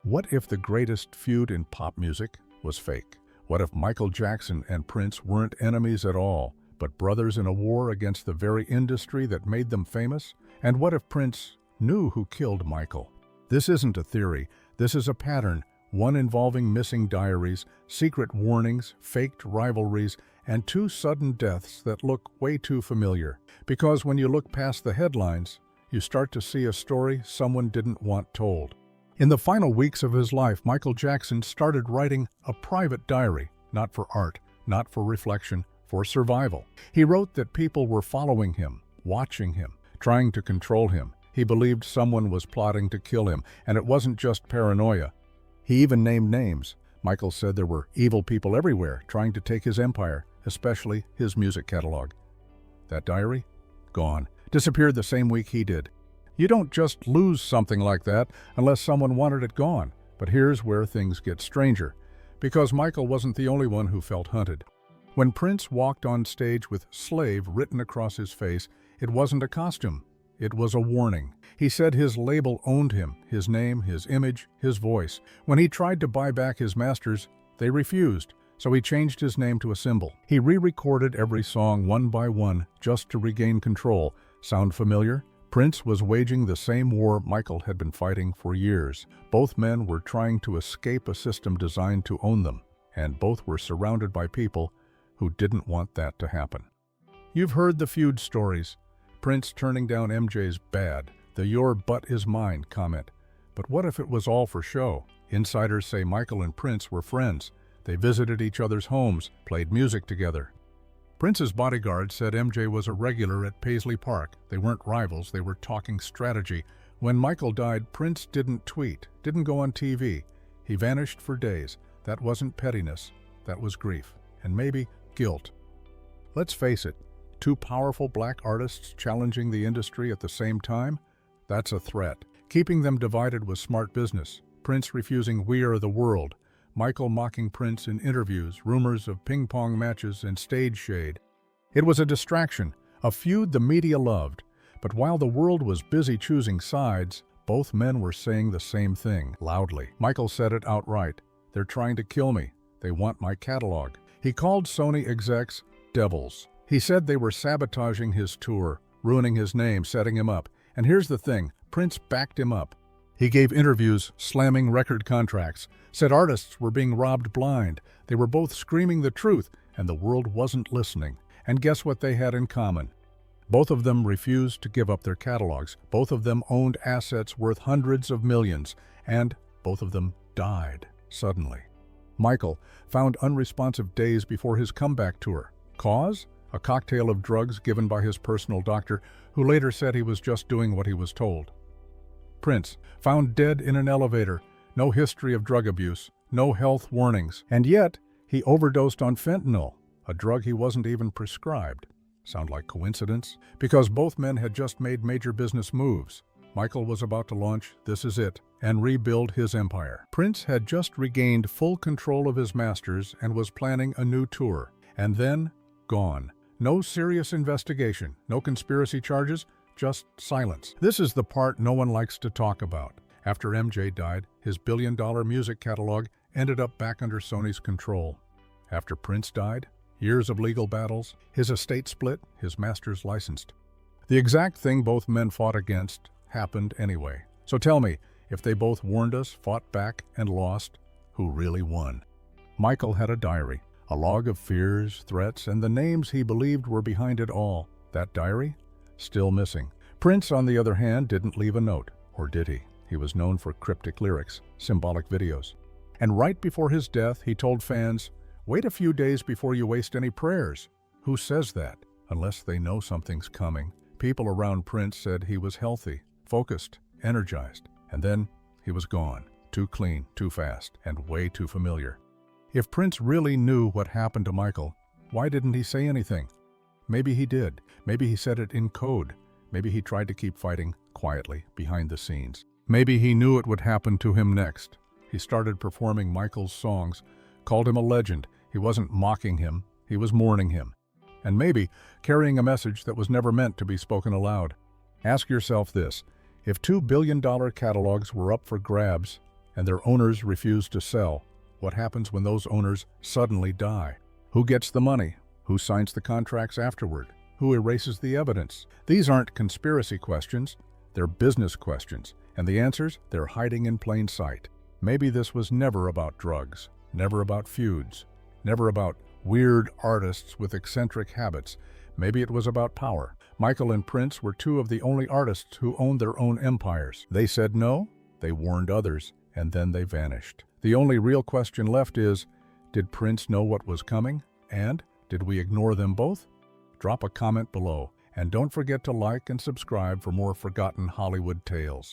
What if the greatest feud in pop music was fake? What if Michael Jackson and Prince weren't enemies at all, but brothers in a war against the very industry that made them famous? And what if Prince knew who killed Michael? This isn't a theory, this is a pattern, one involving missing diaries, secret warnings, faked rivalries, and two sudden deaths that look way too familiar. Because when you look past the headlines, you start to see a story someone didn't want told. In the final weeks of his life, Michael Jackson started writing a private diary, not for art, not for reflection, for survival. He wrote that people were following him, watching him, trying to control him. He believed someone was plotting to kill him, and it wasn't just paranoia. He even named names. Michael said there were evil people everywhere trying to take his empire, especially his music catalog. That diary? Gone. Disappeared the same week he did. You don't just lose something like that unless someone wanted it gone. But here's where things get stranger, because Michael wasn't the only one who felt hunted. When Prince walked on stage with "Slave" written across his face, it wasn't a costume. It was a warning. He said his label owned him, his name, his image, his voice. When he tried to buy back his masters, they refused, so he changed his name to a symbol. He re-recorded every song one by one just to regain control. Sound familiar? Prince was waging the same war Michael had been fighting for years. Both men were trying to escape a system designed to own them, and both were surrounded by people who didn't want that to happen. You've heard the feud stories. Prince turning down MJ's "bad," the "your butt is mine" comment. But what if it was all for show? Insiders say Michael and Prince were friends. They visited each other's homes, played music together. Prince's bodyguard said MJ was a regular at Paisley Park. They weren't rivals, they were talking strategy. When Michael died, Prince didn't tweet, didn't go on TV. He vanished for days. That wasn't pettiness, that was grief, and maybe guilt. Let's face it, two powerful black artists challenging the industry at the same time? That's a threat. Keeping them divided was smart business. Prince refusing "We Are the World," Michael mocking Prince in interviews, rumors of ping-pong matches, and stage shade. It was a distraction, a feud the media loved. But while the world was busy choosing sides, both men were saying the same thing, loudly. Michael said it outright. "They're trying to kill me. They want my catalog." He called Sony execs devils. He said they were sabotaging his tour, ruining his name, setting him up. And here's the thing, Prince backed him up. He gave interviews slamming record contracts, said artists were being robbed blind. They were both screaming the truth, and the world wasn't listening. And guess what they had in common? Both of them refused to give up their catalogs. Both of them owned assets worth hundreds of millions. And both of them died suddenly. Michael found unresponsive days before his comeback tour. Cause? A cocktail of drugs given by his personal doctor, who later said he was just doing what he was told. Prince found dead in an elevator. No history of drug abuse, no health warnings. And yet, he overdosed on fentanyl, a drug he wasn't even prescribed. Sound like coincidence? Because both men had just made major business moves. Michael was about to launch "This Is It" and rebuild his empire. Prince had just regained full control of his masters and was planning a new tour. And then, gone. No serious investigation, no conspiracy charges, just silence. This is the part no one likes to talk about. After MJ died, his billion-dollar music catalog ended up back under Sony's control. After Prince died, years of legal battles, his estate split, his masters licensed. The exact thing both men fought against happened anyway. So tell me, if they both warned us, fought back, and lost, who really won? Michael had a diary, a log of fears, threats, and the names he believed were behind it all. That diary? Still missing. Prince, on the other hand, didn't leave a note. Or did he? He was known for cryptic lyrics, symbolic videos. And right before his death, he told fans, "Wait a few days before you waste any prayers." Who says that? Unless they know something's coming. People around Prince said he was healthy, focused, energized. And then he was gone. Too clean, too fast, and way too familiar. If Prince really knew what happened to Michael, why didn't he say anything? Maybe he did. Maybe he said it in code. Maybe he tried to keep fighting quietly, behind the scenes. Maybe he knew it would happen to him next. He started performing Michael's songs, called him a legend. He wasn't mocking him, he was mourning him. And maybe carrying a message that was never meant to be spoken aloud. Ask yourself this: if $2 billion catalogs were up for grabs, and their owners refuse to sell. What happens when those owners suddenly die? Who gets the money? Who signs the contracts afterward? Who erases the evidence? These aren't conspiracy questions, they're business questions, and the answers, they're hiding in plain sight. Maybe this was never about drugs, never about feuds, never about weird artists with eccentric habits. Maybe it was about power. Michael and Prince were two of the only artists who owned their own empires. They said no, they warned others, and then they vanished. The only real question left is, did Prince know what was coming? And did we ignore them both? Drop a comment below, and don't forget to like and subscribe for more forgotten Hollywood tales.